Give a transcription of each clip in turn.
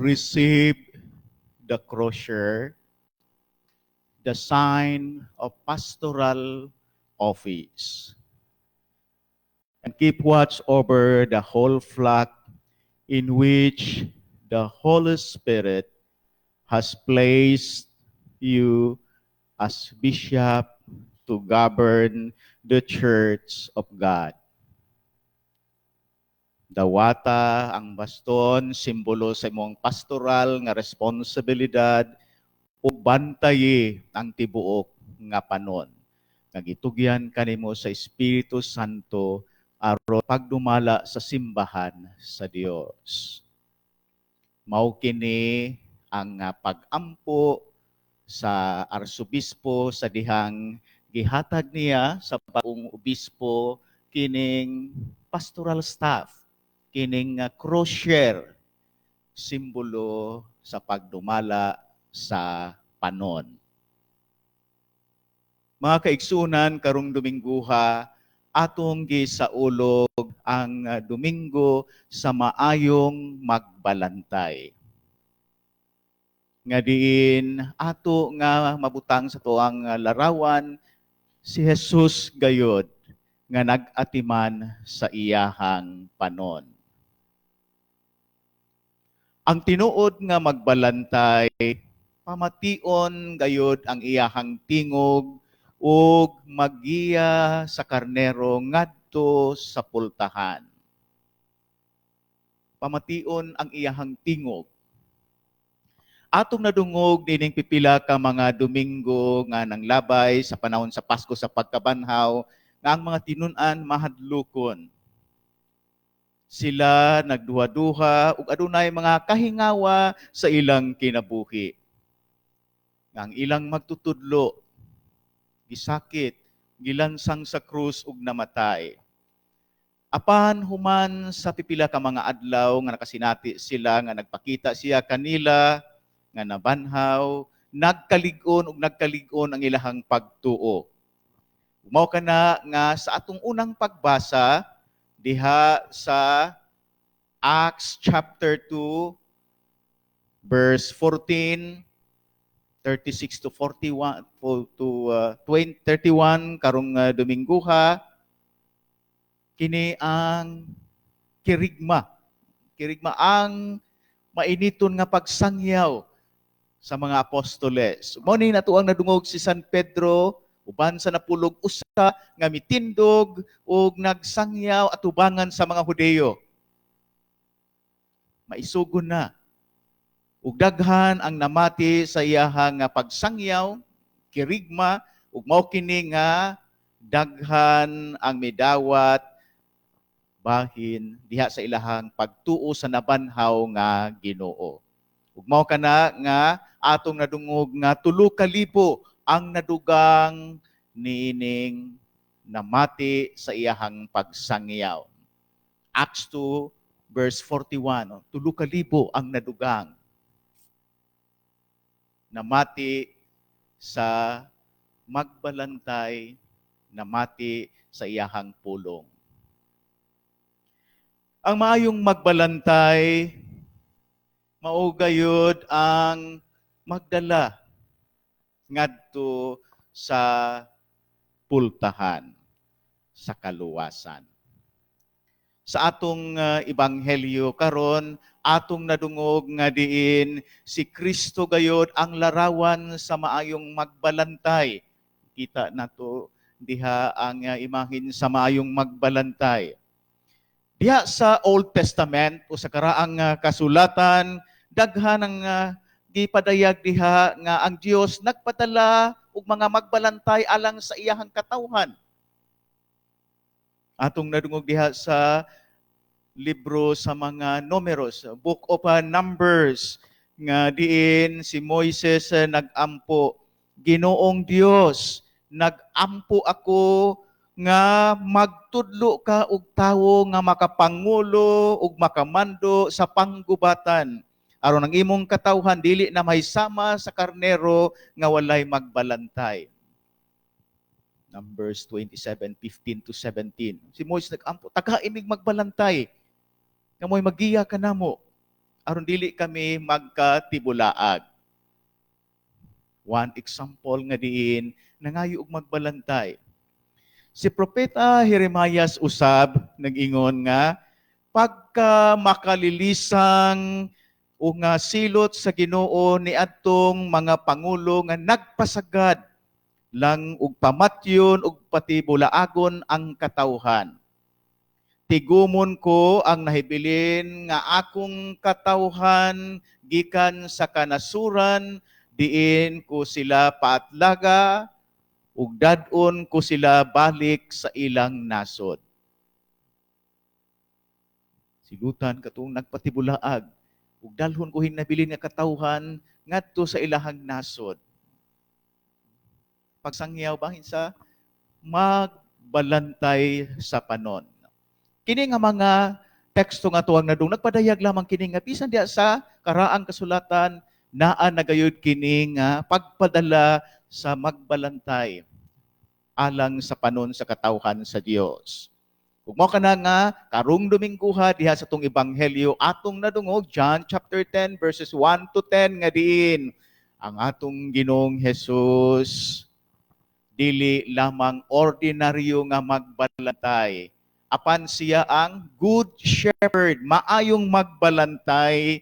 received the crosier, the sign of pastoral office, and keep watch over the whole flock in which the Holy Spirit has placed you as bishop to govern the church of God. Dawata ang baston, simbolo sa imong pastoral nga responsibilidad o bantaye ang tibuok nga panon. Nagitugyan kanimo sa Espiritu Santo aron pagdumala sa simbahan sa Dios. Mao kini ang pag-ampo sa arsobispo sa dihang gihatag niya sa bagong obispo kining pastoral staff, kining crosier, simbolo sa pagdumala sa panon. Mga kaigsunan, karong Domingguha, atong gisaulog ang Domingo sa maayong magbalantay. Nga diin ato nga mabutang sa tuang larawan si Jesus gayod nga nag-atiman sa iyahang panon. Ang tinuod nga magbalantay, pamation gayod ang iyahang tingog ug magiya sa karnero ngadto sa pultahan. Pamation ang iyahang tingog. Atong nadungog dining pipila ka mga Domingo nga nanglabay sa panahon sa Pasko sa pagkabanhaw nga ang mga tinun-an mahadlokon. Sila nagduha-duha ug adunay mga kahingawa sa ilang kinabuhi. Ang ilang magtutudlo, gisakit, gilansang sa krus ug namatay. Apan human sa pipila ka mga adlaw nga nakasinati sila nga nagpakita siya kanila nga nabanhaw, nagkalig-on ug nagkalig-on ang ilahang pagtuo. Mao kana nga sa atong unang pagbasa diha sa Acts chapter 2 verse 14 36 to 41 to 31 karong Domingguha, kini ang kirigma ang mainiton nga pagsangyaw sa mga apostoles. Mao ni natuang nadungog si San Pedro uban sa napulog usa nga mitindog ug nagsangyaw atubangan sa mga Hudeyo. Maisugon na ug daghan ang namati sa iyahang pagsangyaw, kirigma, ug mao kini nga daghan ang midawat bahin diha sa ilahang pagtuo sa nabanhaw nga Ginoo. Ug mao kana nga atong nadungog nga 3,000 ang nadugang niining namati sa iyahang pagsangyaw. Acts 2 verse 41, 3,000 ang nadugang namati sa magbalantay, namati sa iyahang pulong. Ang maayong magbalantay, maugayod ang magdala ngadto sa pultahan, sa kaluwasan. Sa atong ebanghelyo karon, atong nadungog nga diin si Kristo gayod ang larawan sa maayong magbalantay. Kita nato diha ang imahin sa maayong magbalantay. Diha sa Old Testament o sa karaang kasulatan, daghan ang gipadayag diha nga ang Dios nagpadala og mga magbalantay alang sa iyahang katawhan. Atong nadungog diha sa libro sa mga Numeros, Book of Numbers, nga diin si Moises nag-ampo, Ginoong Dios, nag-ampo ako nga magtudlo ka og tawo nga makapangulo ug makamando sa panggubatan. Aron ang imong katawhan dili na mahisama sa karnero nga walay magbalantay. Numbers 27:15 to 17. Si Moises nag-ampo, tagaimig magbalantay. Nga mo'y magiya ka namo aron dili kami magkatibulaag. One example nga diin nangayo og magbalantay. Si Propeta Jeremias usab nag-ingon nga pagka makalilisang o nga silot sa Ginoo ni adtong mga pangulo nga nagpasagad lang og pamatyon ug pati bulaagon ang katawhan. Tigumon ko ang nahibilin nga akong katawhan gikan sa kanasuran, diin ko sila paatlaga ug dadon ko sila balik sa ilang nasod. Sigutan katong nagpatibulaag ug dalhon ko hinabilin nga katawhan ngadto sa ilahang nasod. Pagsangyaw bahin sa magbalantay sa panon. Kini nga mga teksto nga tuwang nadung nagpadayag lamang kini nga bisan diha sa karaang kasulatan naa nagayod kini nga pagpadala sa magbalantay alang sa panon sa katawhan sa Dios. Kung mo kana nga karong Domingguha diha sa tong ebanghelyo atong nadungog John chapter 10 verses 1 to 10 nga diin ang atong Ginoong Hesus dili lamang ordinaryo nga magbalantay. Apan siya ang good shepherd, maayong magbalantay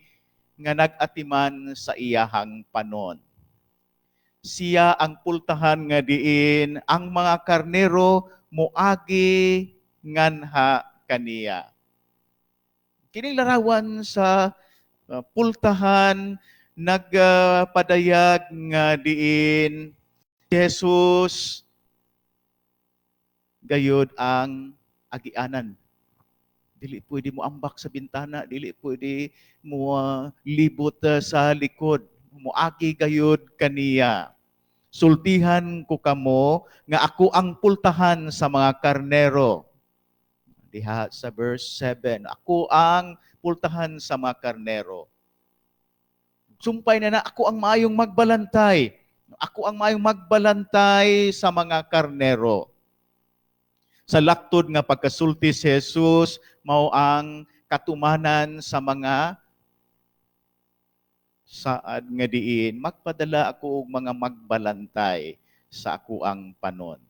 nga nag-atiman sa iyahang panon. Siya ang pultahan nga diin ang mga karnero moagi nganha kaniya. Kining larawan sa pultahan nagpadayag nga diin si Jesus gayud ang agianan. Dili pwede mo ambak sa bintana, dili pwede mo libot sa likod. Moagi gayud kaniya. Sultihan ko kamo nga ako ang pultahan sa mga karnero. Diha sa verse 7, ako ang pultahan sa mga karnero. Sumpay na ako ang maayong magbalantay. Ako ang maayong magbalantay sa mga karnero. Sa laktod nga pagkasulti si Jesus, mao ang katumanan sa mga saad nga diin, magpadala ako og mga magbalantay sa ako ang panon.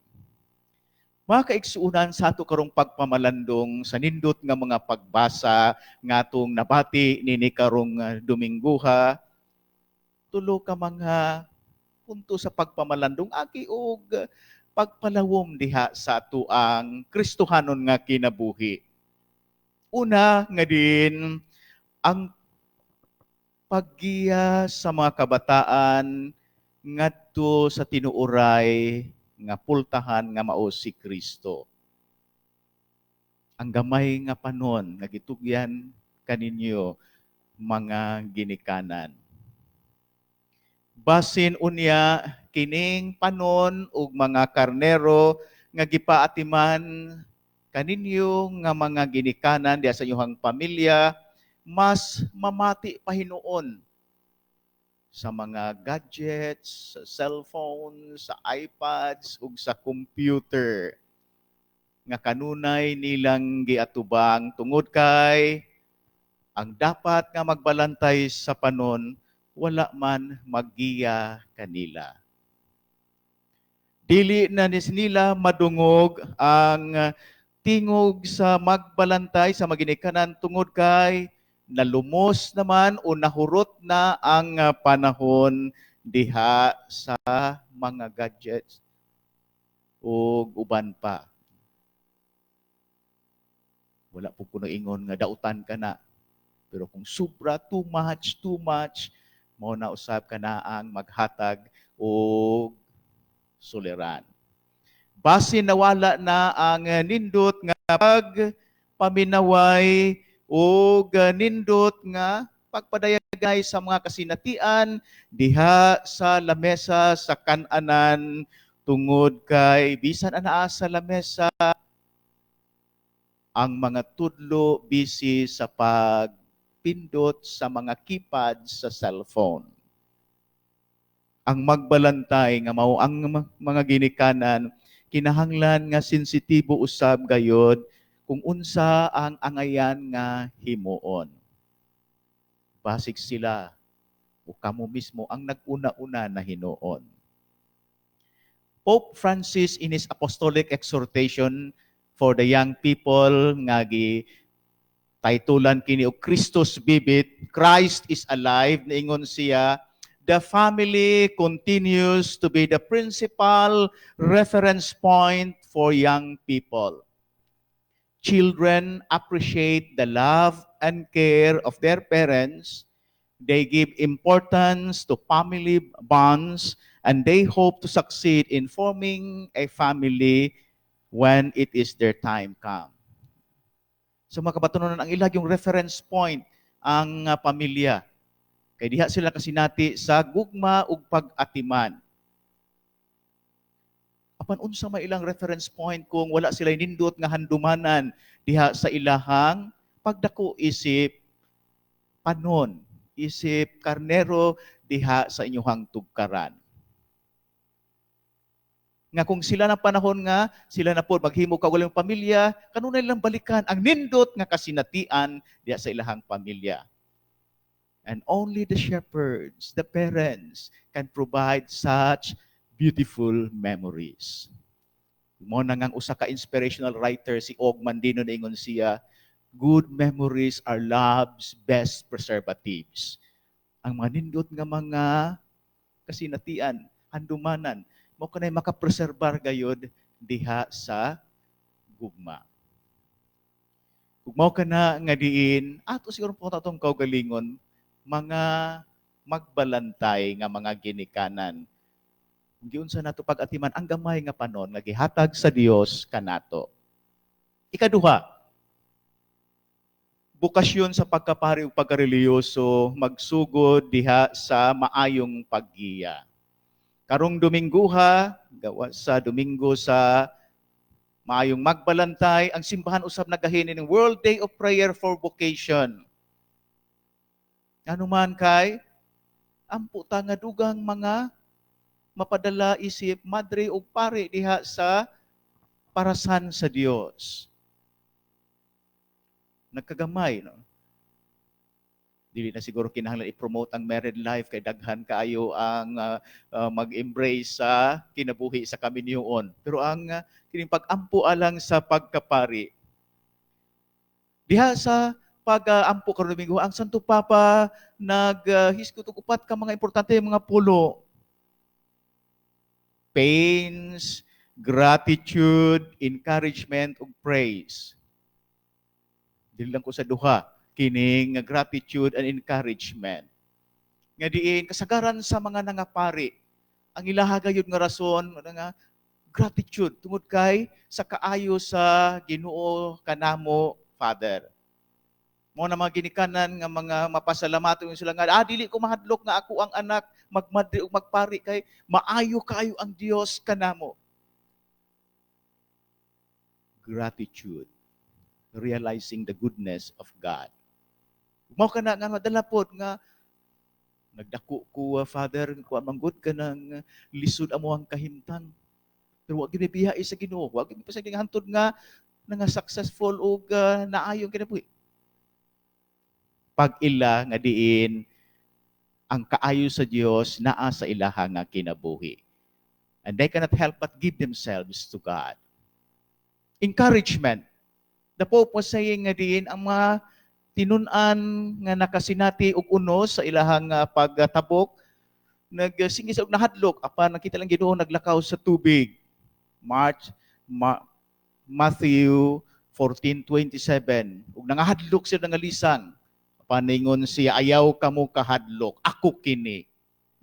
Mga kaigsuunan sa ato karong pagpamalandong sa nindot nga mga pagbasa nga atong nabati nini karong Domingguha, tulo ka mga punto sa pagpamalandong aki og pagpalawom diha sa ato ang Kristohanon nga kinabuhi. Una nga din ang paggiya sa mga kabataan ngadto sa tinuoray nga pultahan nga mao si Kristo. Ang gamay nga panon nga gitugyan kaninyo mga ginikanan. Basin unya kining panon ug mga karnero nga gipaatiman kaninyo nga mga ginikanan diha sa inyong pamilya mas mamati pa hinuon sa mga gadgets, sa cellphone, sa iPads ug sa computer nga kanunay nilang giatubang tungod kay ang dapat nga magbalantay sa panon wala man maggiya kanila. Dili na nila madungog ang tingog sa magbalantay sa maginikanan tungod kay nalumos naman o nahurot na ang panahon diha sa mga gadgets o uban pa. Wala po ko ingon nga dautan ka na. Pero kung sobra, too much, mao na usab ka na ang maghatag o suliran. Base nawala na ang nindot nga pagpaminaway o nindot nga pagpadayagay sa mga kasinatian diha sa lamesa sa kan-anan tungod kay bisan anaa sa lamesa ang mga tudlo busy sa pagpindot sa mga keypad sa cellphone. Ang magbalantay nga mao ang mga ginikanan kinahanglan nga sensitibo usab gayod kung unsa ang angayan nga himuon. Basig sila o kamo mismo ang nag-una-una na hinuon. Pope Francis in his apostolic exhortation for the young people nga titulan kini og Christus bibit, Christ is alive, niingon siya, the family continues to be the principal reference point for young people. Children appreciate the love and care of their parents. They give importance to family bonds, and they hope to succeed in forming a family when it is their time come. So mga kabatunon, ang ilag yung reference point ang pamilya. Kay diha sila kasinati sa gugma ug pag-atiman. Apan unsa may ilang reference point kung wala sila nindot nga handumanan diha sa ilahang pagdako isip panon, isip karnero diha sa inyong tugkaran. Nga kung sila na panahon nga, sila na po maghimo kawalang pamilya, kanunay lang balikan ang nindot nga kasinatian diha sa ilahang pamilya. And only the shepherds, the parents, can provide such beautiful memories. Mo na ngang usa ka inspirational writer si Og Mandino niingon siya, good memories are love's best preservatives. Ang mga nindot nga mga kasinatian, handumanan, mo kanay makapreserbar gayud diha sa gugma. Kung mao kana nga diin, ato siguro po tatong kaugalingon, mga magbalantay nga mga ginikanan. Giunsa nato pag-atiman ang gamay nga panon nga gihatag sa Dios kanato. Ikaduha, bukasyon sa pagkapari ug pagkareliyoso magsugod diha sa maayong paggiya. Karong Domingguha, gawa sa Domingo sa maayong magbalantay, ang simbahan usab nagahini ng World Day of Prayer for Vocation. Ano man kay, ampo ta nga dugang mga mapadala isip, madre o pare diha sa parasan sa Dios. Nagkagamay, no? Dili na siguro kinahanglan i-promote ang married life kay daghan kaayo ang mag-embrace sa kinabuhi sa kaminyoon. Pero ang kining pag-ampo alang sa pagkapari. Diha sa pag-ampo karon Domingo, ang Santo Papa naghisgot og upat ka mga importante mga pulo. Pains, gratitude, encouragement, ug praise. Dili lang ko sa duha, kining gratitude and encouragement. Nga diin, kasagaran sa mga nangapari, ang ilaha gayud nga rason, nga gratitude, tungod kay sa kaayo sa Ginoo kanamo, Father. Mo na mga ginikanan nga mga mapasalamat sila nga, dili ko mahadlok nga ako ang anak, magmadri ug magpari kay maayo kaayo ang Dios kanamo. Gratitude. Realizing the goodness of God. Mao kana nga madalapod nga nagdako ko Father kuan manggod ka ng lisod amo ang kahimtang. Pero wa gyud biya sa Ginoo, wa gyud pasaging hantod nga successful og naayong kinabuhi. Pag ila nga diin ang kaayo sa Dios naa sa ilaha nga kinabuhi. And they cannot help but give themselves to God. Encouragement. The Pope was saying nga diin ang mga tinun-an nga nakasinati og unos sa ilahang pagtabok nagsingi sa og nahadlok apan nakita lang Ginoo naglakaw sa tubig. Matthew 14:27 ug nangahadlok siya nga lisan. Paningon siya, ayaw kamo kahadlok, ako kini.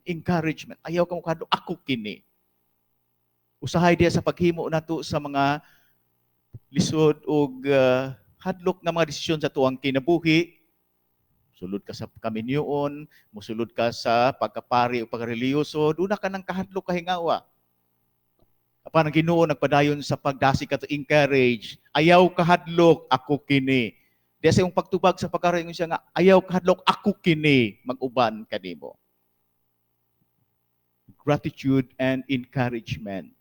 Encouragement, ayaw kamo kahadlok, ako kini. Usahay diya sa paghimo nato sa mga lisod og hadlok nga mga desisyon sa tuwang kinabuhi. Sulod ka sa kaminyoon, musulod ka sa pagkapari o pagkareliyoso, doon na ka ng kahadlok kahingawa. Apan ang Ginoo nagpadayon sa pagdasi ka to encourage, ayaw kahadlok, ako kini. Diya sa iyong pagtubag sa pagkaringon siya nga, ayaw kahadlok, ako kini, mag-uban kanimo. Gratitude and encouragement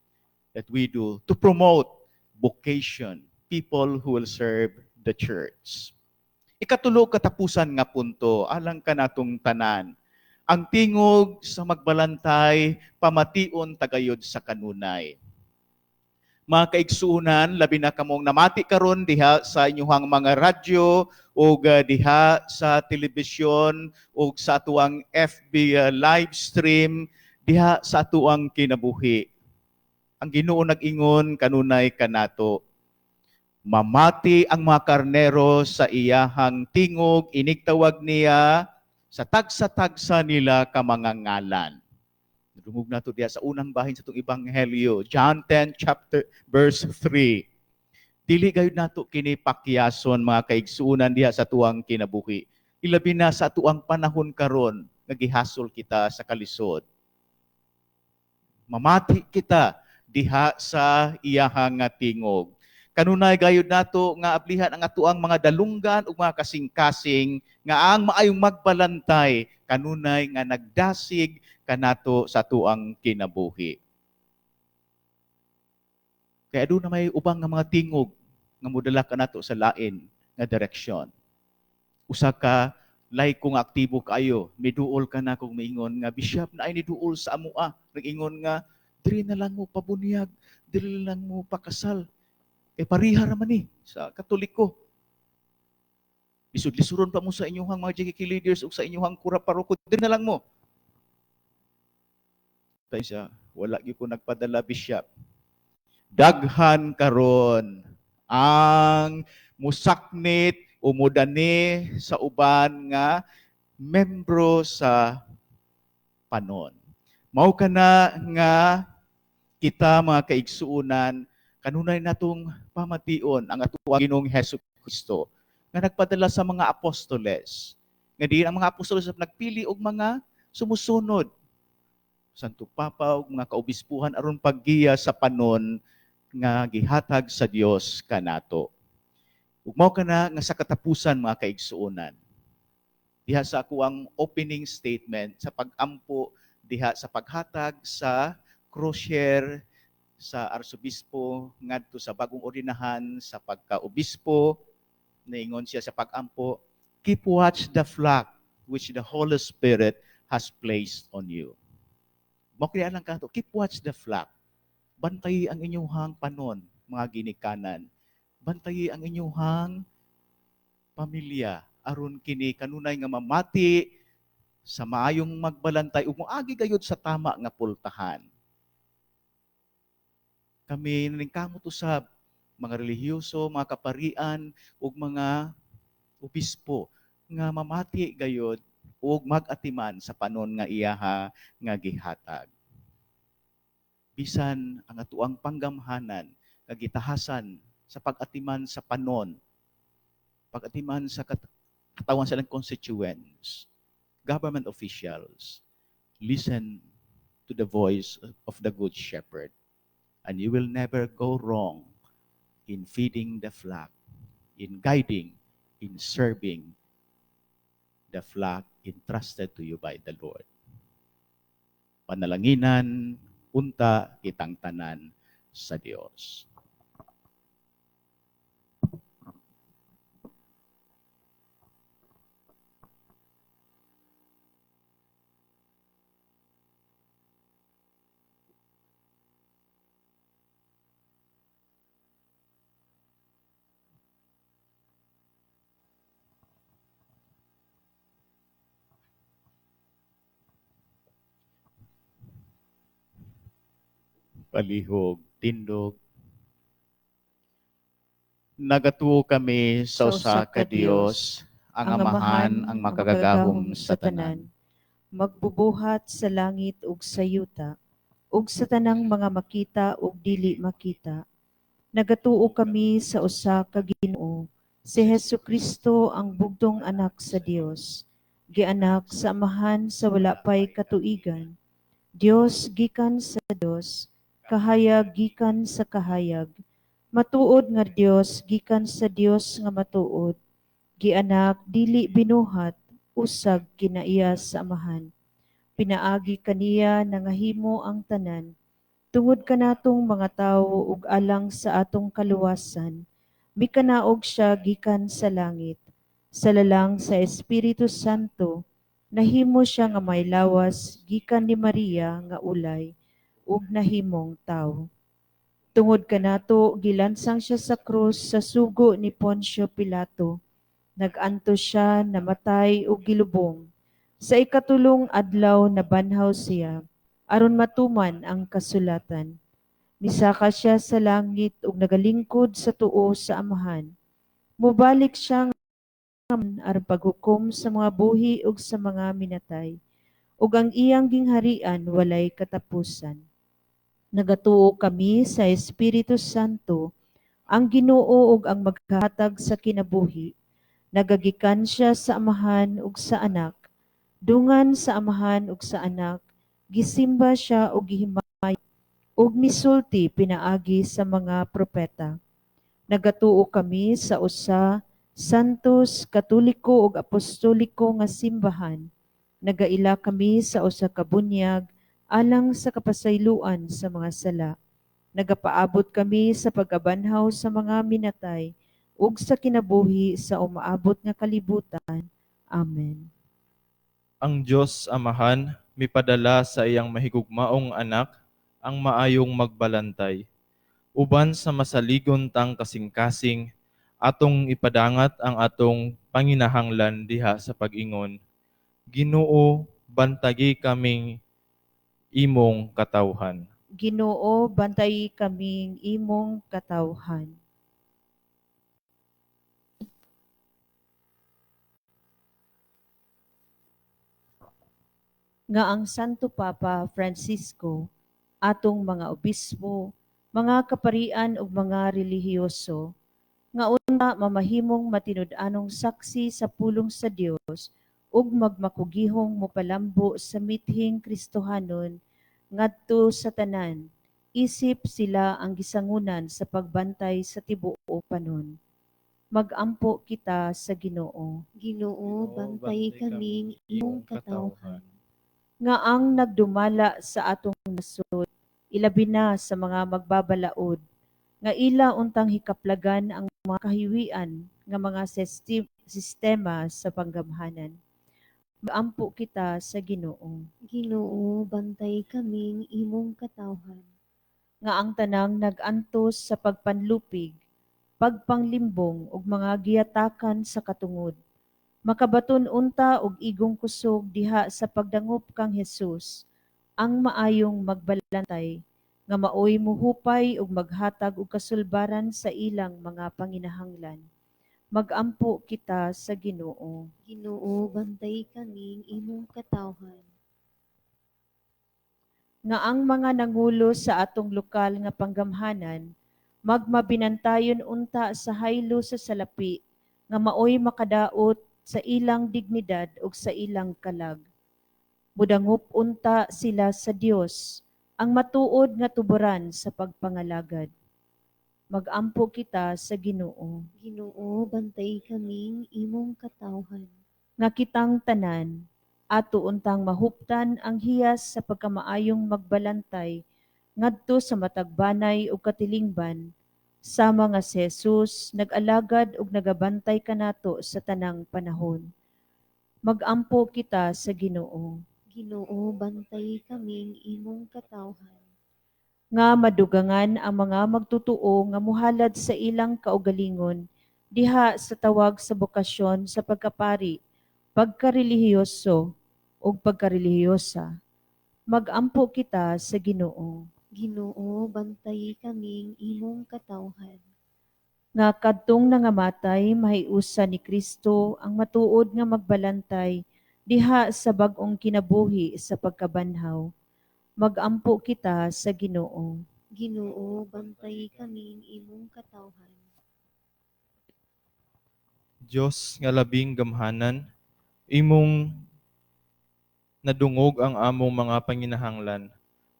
that we do to promote vocation, people who will serve the church. Ikatulo katapusan nga punto, alang ka natong tanan. Ang tingog sa magbalantay, pamation tagayod sa kanunay. Mga kaigsuunan, labi na kamong namati karon diha sa inyong mga radyo o diha sa telebisyon o sa atuang FB live stream diha sa atuang kinabuhi. Ang Ginoo nag-ingon kanunay kanato, mamati ang mga karnero sa iyahang tingog, inigtawag niya sa tagsa-tagsa nila ka mga ngalan. Dumog na ito diya sa unang bahin sa itong Ebanghelyo, John 10, chapter, verse 3. Dili gayud nato kini pakyason mga kaigsuunan diha sa tuang kinabuhi. Ilabi na sa tuang panahon karon nga gihasol kita sa kalisod. Mamati kita diha sa iyahang tingog. Kanunay gayud nato nga ablihan ang atuang mga dalunggan ug mga kasing-kasing nga ang maayong magbalantay kanunay nga nagdasig kanato sa tuang kinabuhi. Kaya doon na may ubang nga mga tingog nga mudala kanato sa lain nga direksyon. Usa ka lay kung aktibo kayo, miduol ka na kung maingon nga bishop na ay niduol sa amoa, nag-ingon nga diri na lang mo pabunyag, diri lang mo pakasal. Pariha raman ni sa Katoliko. Lisod-lisuron pa mo sa inyong mga JKK leaders o sa inyong kura paroko, diri na lang mo. Siya, wala gyud ko nagpadala bishop. Daghan karon ang musaknit o mudani sa uban nga membro sa panon. Mao kana nga kita mga kaigsuunan kanunay natong pamation ang atuang Ginoong Hesus Kristo nga nagpadala sa mga apostoles. Nga diin ang mga apostoles nagpili og mga sumusunod. Santo Papa ug mga kaobispuhan aron paggiya sa panon nga gihatag sa Dios kanato. Ug mao kana nga sa katapusan mga kaigsuonan. Diha sa ako ang opening statement sa pagampo diha sa paghatag sa crosier sa arsobispo ngadto sa bagong ordinahan sa pagkaobispo, naingon siya sa pagampo, keep watch the flock which the Holy Spirit has placed on you. Mao kaya lang kanto, keep watch the flock. Bantayi ang inyong panon, mga ginikanan. Bantayi ang inyong pamilya aron kini kanunay nga mamati sa maayong magbalantay ug moagi gayud sa tama nga pultahan. Kami naningkamot usab mga relihiyoso, mga kaparian ug mga obispo nga mamati gayud ug mag-atiman sa panon nga iyaha nga gihatag. Bisan ang atuang panggamhanan nga gitahasan sa pag-atiman sa panon, pag-atiman sa katawan sa constituents, government officials, listen to the voice of the Good Shepherd, and you will never go wrong in feeding the flock, in guiding, in serving the flock entrusted to you by the Lord. Panalanginan, unta kitang tanan sa Dios. Palihog, tindog. Nagatuo kami sa usa ka Dios, ang amahan, ang makagagahom sa tanan. Magbubuhat sa langit ug sa yuta, ug sa tanang mga makita ug dili makita. Nagatuo kami sa usa ka Ginoo, si Hesukristo ang bugtong anak sa Dios, gianak sa amahan sa wala pay katuigan. Dios gikan sa Dios, kahayag gikan sa kahayag. Matuod nga Dios gikan sa Dios nga matuod. Gianak dili binuhat, usag kinaiya sa amahan. Pinaagi kaniya nangahimo ang tanan. Tungod kanatong mga tawo ug alang sa atong kaluwasan, mikanaog siya gikan sa langit. sa lalang sa Espiritu Santo, nahimo siya nga may lawas gikan ni Maria nga ulay ug nahimong tawo. Tungod kanato gilansang siya sa krus sa sugo ni Poncio Pilato. Nag-antos siya, namatay ug gilubong. Sa ikatulong adlaw nabanhaw siya aron matuman ang kasulatan. Misaka siya sa langit ug nagalingkod sa tuo sa Amahan. Mubalik siya aron paghukom sa mga buhi ug sa mga minatay. Ug ang iyang gingharian walay katapusan. Nagatuo kami sa Espiritu Santo, ang Ginoo ug ang maghatag sa kinabuhi. Nagagikan siya sa Amahan ug sa Anak. Dungan sa Amahan ug sa Anak, gisimba siya ug gihimay ug misulti pinaagi sa mga propeta. Nagatuo kami sa usa, santos, katoliko ug apostoliko nga simbahan. Nagaila kami sa usa ka bunyag alang sa kapasayloan sa mga sala. Nagapaabot kami sa pagabanhaw sa mga minatay ug sa kinabuhi sa umaabot nga kalibutan. Amen. Ang Diyos Amahan mipadala sa iyang mahigugmaong anak ang maayong magbalantay. Uban sa masaligon tang kasing-kasing, atong ipadangat ang atong panginahanglan diha sa pag-ingon. Ginoo, bantagi kaming imong katawhan. Ginoo, bantayi kaming imong katawhan. Nga ang Santo Papa Francisco, atong mga obispo, mga kaparian ug mga relihiyoso, nga una mamahimong matinud-anong saksi sa pulong sa Dios ug magmakugihong mopalambo sa mithing Kristohanon ngadto sa tanan, isip sila ang gisangunan sa pagbantay sa tibuok panon. Magampo kita sa Ginoo. Ginoo, bantay kaming imong katawhan. Nga ang nagdumala sa atong nasod, ilabi na sa mga magbabalaod, nga ila untang hikaplagan ang mga kahiwian nga mga sistema sa panggamhanan. Maampo kita sa Ginoo. Ginoo, bantay kaming imong katawhan. Nga ang tanang nag-antos sa pagpanlupig, pagpanglimbong ug mga giyatakan sa katungod. Makabaton unta og igong kusog diha sa pagdangop kang Hesus, ang maayong magbalantay, nga maoy muhupay ug maghatag og kasulbaran sa ilang mga panginahanglan. Magampo kita sa Ginoo. Ginoo, bantay kaming imong katawhan. Nga ang mga nangulo sa atong lokal nga panggamhanan, magmabinantayon unta sa haylo sa salapi, nga maoy makadaot sa ilang dignidad ug sa ilang kalag. Mudangop unta sila sa Dios, ang matuod nga tuboran sa pagpangalagad. Magampo kita sa Ginoo. Ginoo, bantay kaming imong katawhan. Nga kitang tanan, ato untang mahuptan ang hiyas sa pagkamaayong magbalantay ngadto sa matagbanay ug katilingban, sama nga si Jesus nag-alagad ug nagabantay kanato sa tanang panahon. Magampo kita sa Ginoo. Ginoo, bantay kaming imong katawhan. Nga madugangan ang mga magtutuo nga muhalad sa ilang kaugalingon diha sa tawag sa bokasyon sa pagkapari, pagkarelihiyoso ug pagkarelihiyosa. Magampo kita sa Ginoo. Ginoo, bantay kaming imong katawhan. Nga kadtong nangamatay mahiusa ni Kristo ang matuod nga magbalantay diha sa bag-ong kinabuhi sa pagkabanhaw. Magampo kita sa Ginoo. Ginoo, bantay kaming imong katawhan. Diyos nga labing gamhanan, imong nadungog ang among mga panginahanglan.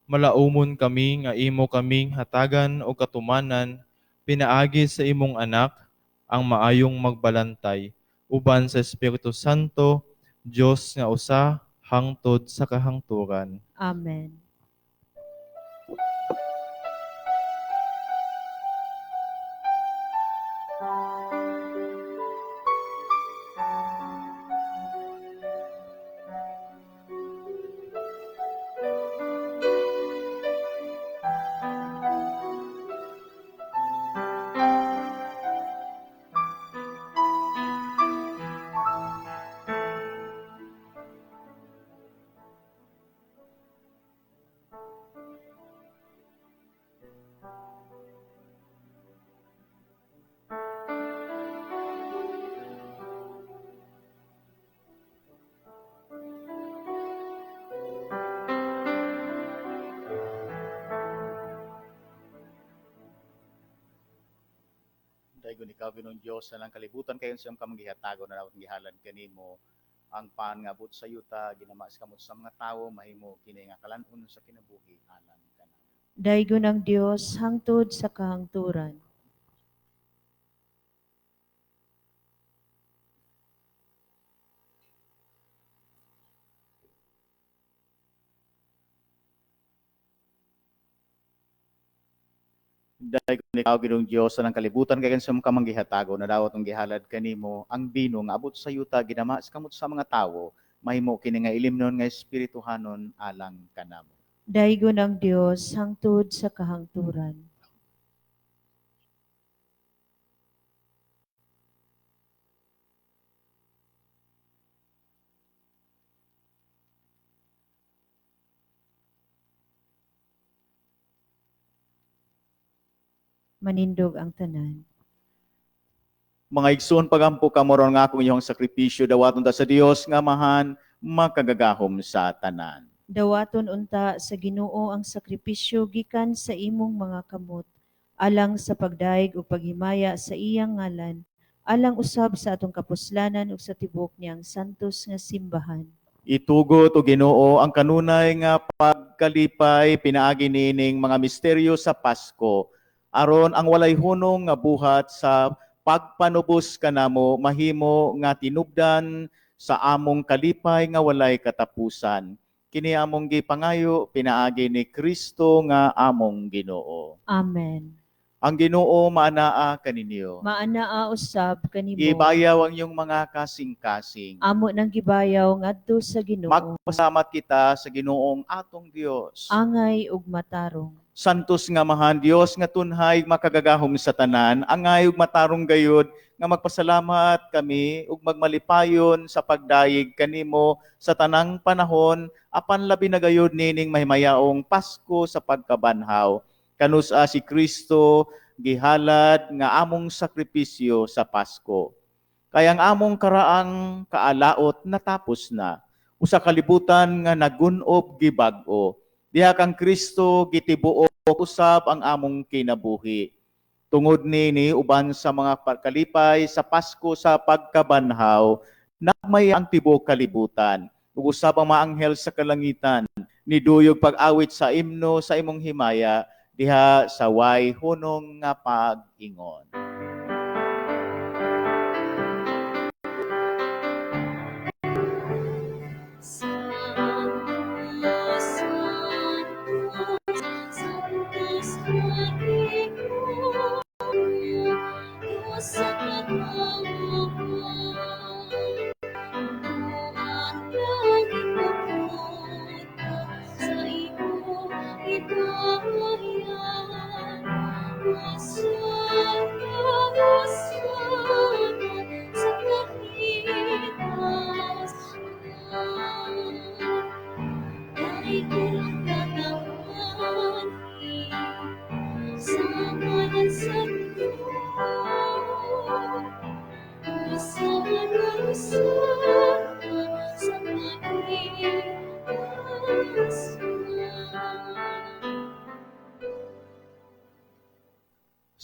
Malaumon kami nga imo kaming hatagan o katumanan, pinaagi sa imong anak, ang maayong magbalantay. Uban sa Espiritu Santo, Diyos nga usa, hangtod sa kahangturan. Amen. Dahil ikaw Ginoong Dios sa lang kalibutan kayon sa kamang gihatago na dapat gihalad kanimo ang paan nga abot sa yuta ginamas kamot sa mga tawo mahimo kini nga kalan-on sa kinabuhi alam kanamo. Daigon ang Dios hangtod sa kahangturan. Dahil ikaw Ginoong Dios sa lang kalibutan kayon sa kamang gihatago na dapat ang gihalad kanimo ang bino nga abot sa yuta ginamas kamot sa mga tawo mahimo kini nga ilimnon nga espirituhanon alang kanamo. Daigon ang Dios hangtod sa kahangturan. Manindog ang tanan. Mga igsoon pagampo kamoron nga akong iyong sakripisyo dawaton ta sa Dios nga mahan makagagahom sa tanan. Dawaton unta sa Ginoo ang sakripisyo gikan sa imong mga kamot, alang sa pagdaig ug paghimaya sa iyang ngalan, alang usab sa atong kapuslanan ug sa tibok niyang santos nga simbahan. Itugot o Ginoo ang kanunay nga pagkalipay pinaagi nining mga misteryo sa Pasko aron ang walay hunong nga buhat sa pagpanubos kanamo mahimo nga tinubdan sa among kalipay nga walay katapusan. Kini among gipangayo pinaagi ni Kristo nga among Ginoo. Amen. Ang Ginoo maanaa kaninyo. Maanaa usab kanimo. Ibayaw ang iyong mga kasing-kasing. Amo nang gibayaw ngadto sa Ginoo. Magpasamat kita sa Ginoong atong Dios. Angay ug matarong. Santos nga mahan Dios nga tunhay makagagahom sa tanan, angay ug matarong gayud nga magpasalamat kami ug magmalipayon sa pagdayeg kanimo sa tanang panahon apan labi na gayud nining mahimayaong Pasko sa pagkabanhaw. Kanusa si Kristo gihalad nga among sakripisyo sa Pasko. Kaya ang among karaang kaalaot natapos na. Usa kalibutan nga nagunob gibag-o. Diha kang Kristo gitibuok usab ang among kinabuhi. Tungod nini uban sa mga kalipay sa Pasko sa pagkabanhaw, nagmay ang tibuok kalibutan. Ug usab ang mga anghel sa kalangitan, niduyog pag-awit sa imno sa imong himaya diha sa way hunong nga pag-ingon.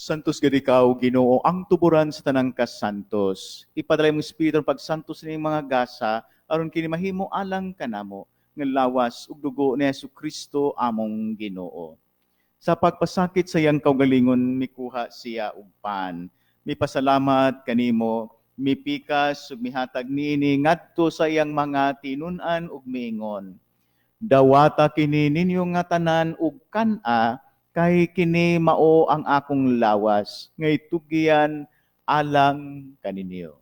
Santos gid ikaw, Ginoo, ang tuburan sa tanang kasantos. Ipadala mo espiritu ng pagsantos ni mga gasa aron kini mahimo alang kanamo nga lawas ug dugo ni Jesucristo among Ginoo. Sa pagpasakit sa iyang kaugalingon mikuha siya og pan. Mipasalamat kanimo, mipikas ug mihatag niini ngadto sa iyang mga tinun-an ug miingon. Dawata kini ninyo nga tanan ug kan-a kay kini mao ang akong lawas, ngay tugyan alang kaninyo.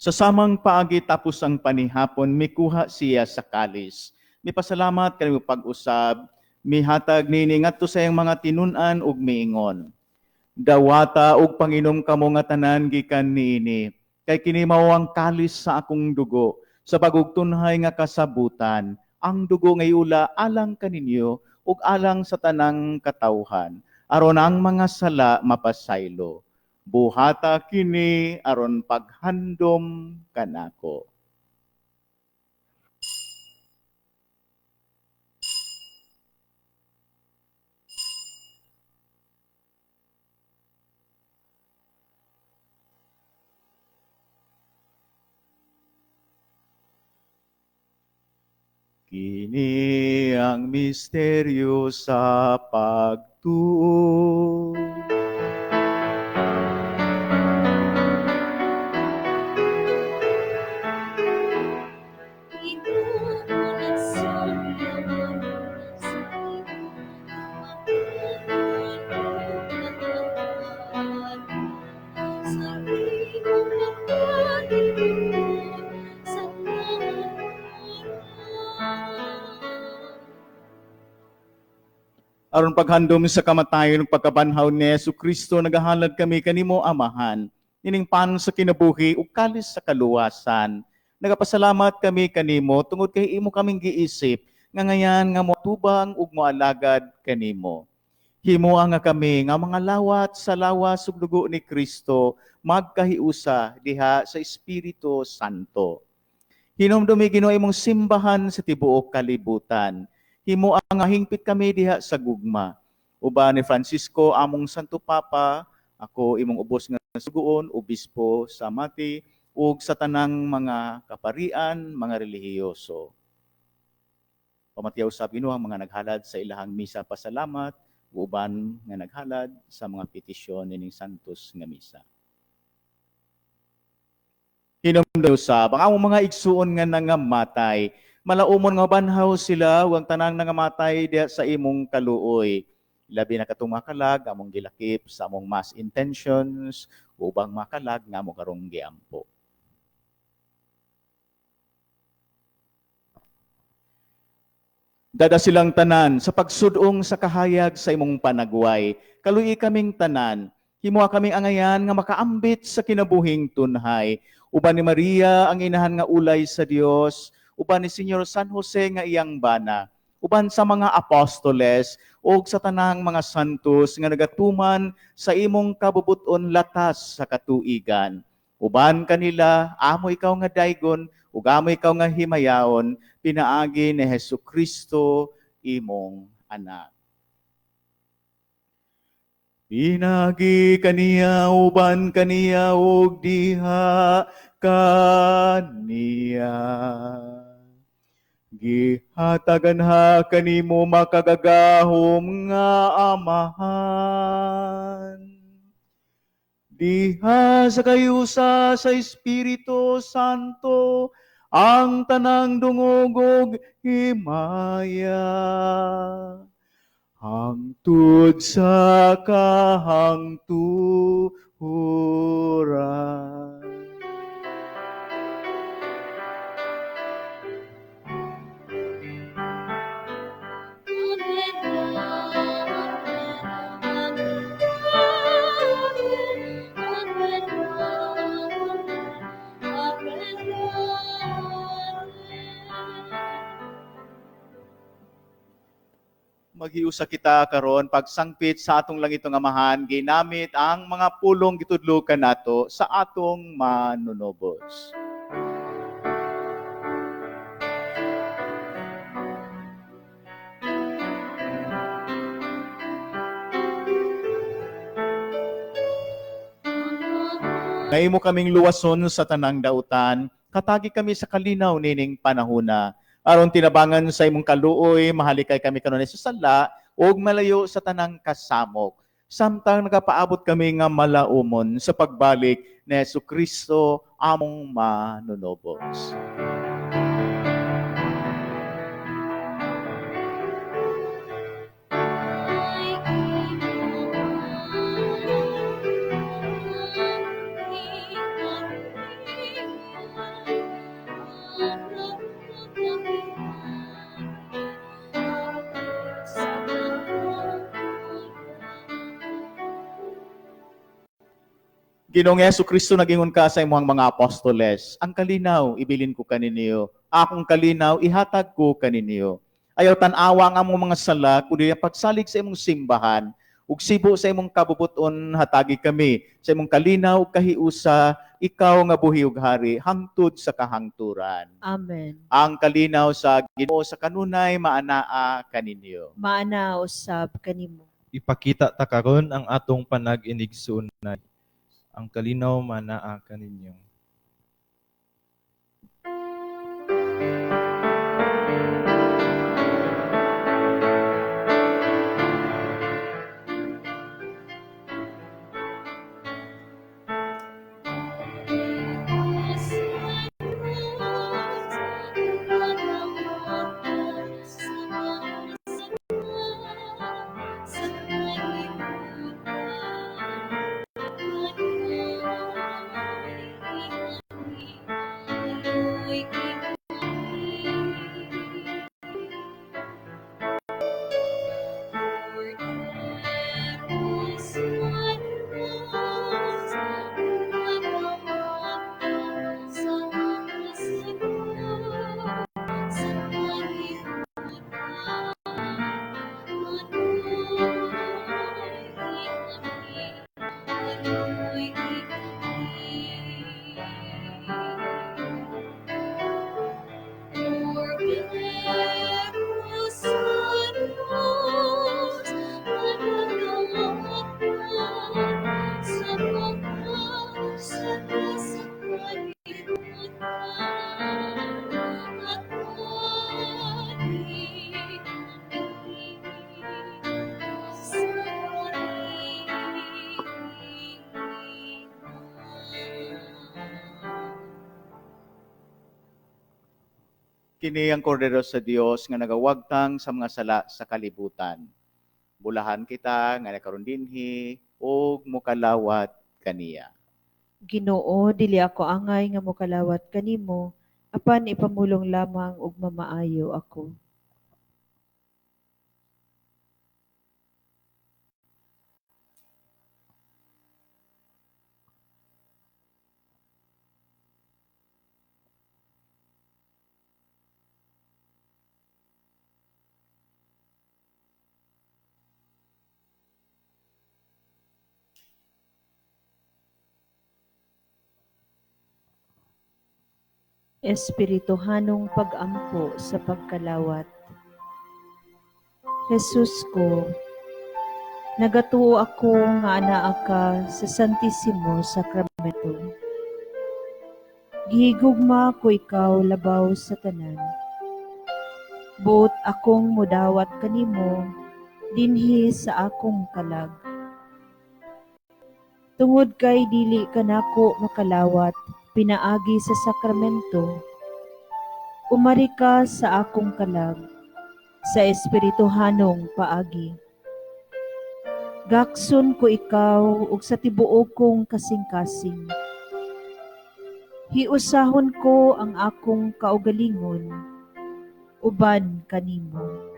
Sa samang paagi tapos ang panihapon, mikuha siya sa kalis. Mipasalamat kanimo pag-usab, mihatag nini ngadto sa iyang mga tinun-an ug miingon. Dawata ug panginom kamo nga tanan gikan niini, kay kini mao ang kalis sa akong dugo, sa pagugtunhay nga kasabutan, ang dugo nga iula alang kaninyo ug alang sa tanang katawhan. aron ang mga sala mapasaylo. Buhata kini aron paghandom kanako. Kini ang misteryo sa pagtuo. Aron paghandom sa kamatayon ug pagkabanhaw ni Jesucristo, nagahalad kami kanimo Amahan, ining pan sa kinabuhi ug kalis sa kaluwasan. Nagapasalamat kami kanimo tungod kay imo kaming giisip nga ngayan nga moatubang ug moalagad kanimo. Himuha nga kami nga mga lawat sa lawas ug dugo ni Kristo magkahiusa diha sa Espiritu Santo. Hinumdumi Ginoo imong simbahan sa tibuok kalibutan. Himo nga hingpit kami diha sa gugma. Uban ni Francisco among Santo Papa, ako imong ubos nga sugoon, obispo sa Mati, ug sa tanang mga kaparian, mga relihiyoso. Pamatiyaw sa Ginoo ang mga naghalad sa ilahang misa pasalamat, uban nga naghalad sa mga petisyon nining santos nga misa. Hinumdaw sa baka among mga igsuon nga nangamatay, malaumon nga banhaw sila wang tanang nangamatay diha sa imong kaluoy. Labi na katong makalag among gilakip sa among mass intentions ubang makalag nga among karong giampo. Dada silang tanan sa pagsudong sa kahayag sa imong panagway. Kaluyi kaming tanan, himuha kaming angayan nga makaambit sa kinabuhing tunhay. Uban ni Maria ang inahan nga ulay sa Dios, uban ni Senyor San Jose nga iyang bana, uban sa mga apostoles ug sa tanang mga santos nga nagatuman sa imong kabubuton latas sa katuigan. Uban kanila, amo ikaw nga daygon, ug amo ikaw nga himayaon, pinaagi ni Jesucristo imong anak. Pinagi kaniya, uban kaniya, ug diha kaniya. Gihatagan ha kanimo makagagahom nga Amahan. Diha sa kayusa sa Espiritu Santo, ang tanang dungog ug himaya. Hangtod sa kahangturan. Maghiusa kita karon pagsangpit sa atong langitong Amahan, ginamit ang mga pulong gitudlukan nato sa atong manunobos. Nahimo kaming luwason sa tanang dautan, katagi kami sa kalinaw nining panahona. Aron tinabangan sa imong kaluoy, mahalikay kami kanunay sa sala, ug malayo sa tanang kasamok. Samtang nagapaabot kami nga malaumon sa pagbalik ni Jesucristo among manunobos. Ginoong Jesucristo nagingon ka sa imong mga apostoles, ang kalinaw ibilin ko kaninyo, akong kalinaw ihatag ko kaninyo. Ayaw tan-awa ang among mga sala, kundi ang pagsalig sa imong simbahan, Ug sibo sa imong kabubuton hatagi kami sa imong kalinaw ug kahiusa, ikaw nga buhi ug hari hangtod sa kahangturan. Amen. Ang kalinaw sa Ginoo sa kanunay maanaa kaninyo. Maana usab kanimo. Ipakita ta karon ang atong panag-inigsuonay. Ang kalinaw manaa kaninyo. Kini ang kordero sa Dios nga nagawagtang sa mga sala sa kalibutan. Bulahan kita nga nakaron dinhi ug mokalawat kaniya. Ginoo, dili ako angay nga mokalawat kanimo, apan ipamulong lamang ug mamaayo ako. Espirituhanong pag-ampo sa pagkalawat. Jesus ko, nagatuo ako nga anaa ka sa Santissimo Sacramento. Gihigugma ko ikaw labaw sa tanan. Buot akong mudawat kanimo dinhi sa akong kalag. Tungod kay dili kanako makalawat pinaagi sa sakramento, umari ka sa akong kalag, sa espirituhanong paagi. Gakson ko ikaw ug sa tibuok kong kasing-kasing. Hiusahon ko ang akong kaugalingon, uban kanimo.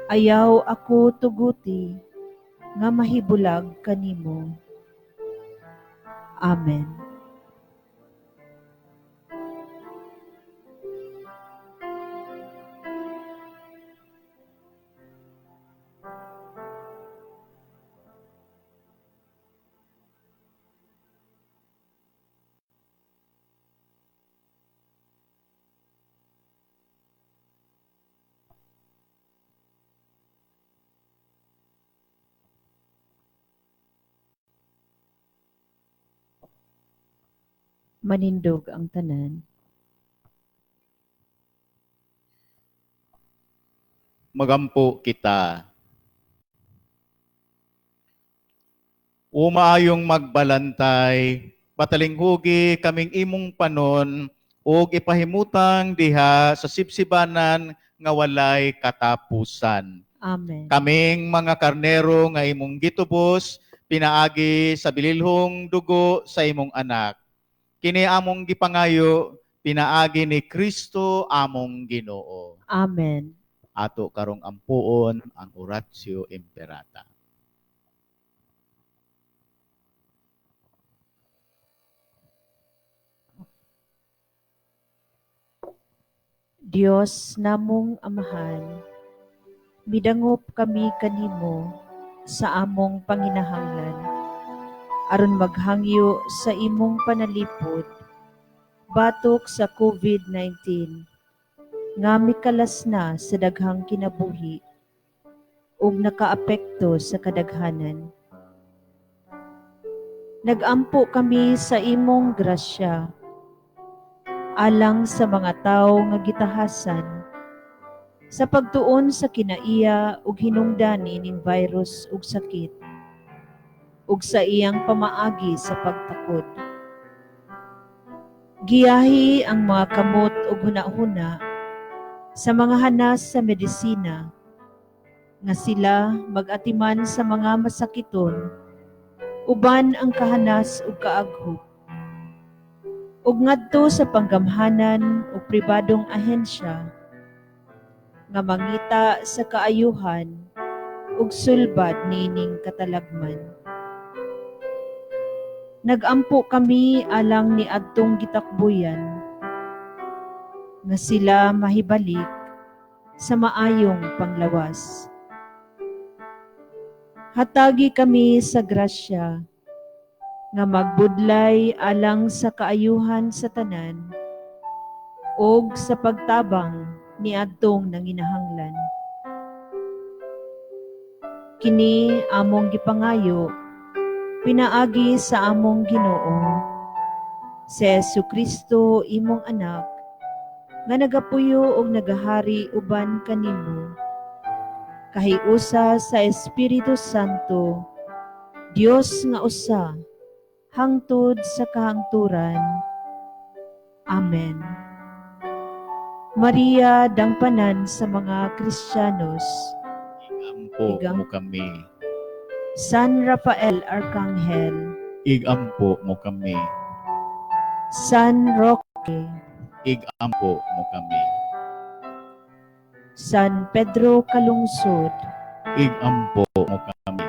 Ayaw ako tuguti, nga mahibulag kanimo. Amen. Manindog ang tanan. Magampo kita. Umaayong magbalantay, patalinghugi kaming imong panon, ug ipahimutang diha sa sipsibanan nga walay katapusan. Amen. Kaming mga karnero nga imong gitubos, pinaagi sa bililhong dugo sa imong anak. Kini among gipangayo, pinaagi ni Kristo among Ginoo. Amen. Ato karong ampuon ang Oratio Imperata. Diyos namong Amahan, midangop kami kanimo sa among panginahanglan aron maghangyo sa imong panalipod batok sa COVID-19 nga mikalas na sa daghang kinabuhi ug nakaapekto sa kadaghanan. Nagampo kami sa imong grasya alang sa mga tawo nga gitahasan sa pagtuon sa kinaiya ug hinungdani ning virus ug sakit ug sa iyang pamaagi sa pagtakod. Giyahi ang mga kamot ug hunahuna sa mga hanas sa medisina nga sila mag-atiman sa mga masakiton uban ang kahanas ug kaaghop ug ngadto sa panggamhanan ug pribadong ahensya nga mangita sa kaayuhan ug sulbad nining katalagman. Nagampo kami alang ni adtong gitakbuyan nga sila mahibalik sa maayong panglawas. Hatagi kami sa grasya nga magbudlay alang sa kaayuhan sa tanan ug sa pagtabang ni adtong nanginahanglan. Kini among gipangayo pinaagi sa among Ginoo si Jesucristo imong anak nga nagapuyo ug nagahari uban kanimo kahiusa sa Espiritu Santo, Dios nga usa hangtod sa kahangturan. Amen. Maria, dangpanan sa mga Kristiyanos, Igampo mo kami. San Rafael Arcangel, Igampo mo kami. San Roque, Igampo mo kami. San Pedro Calungsod, Igampo mo kami.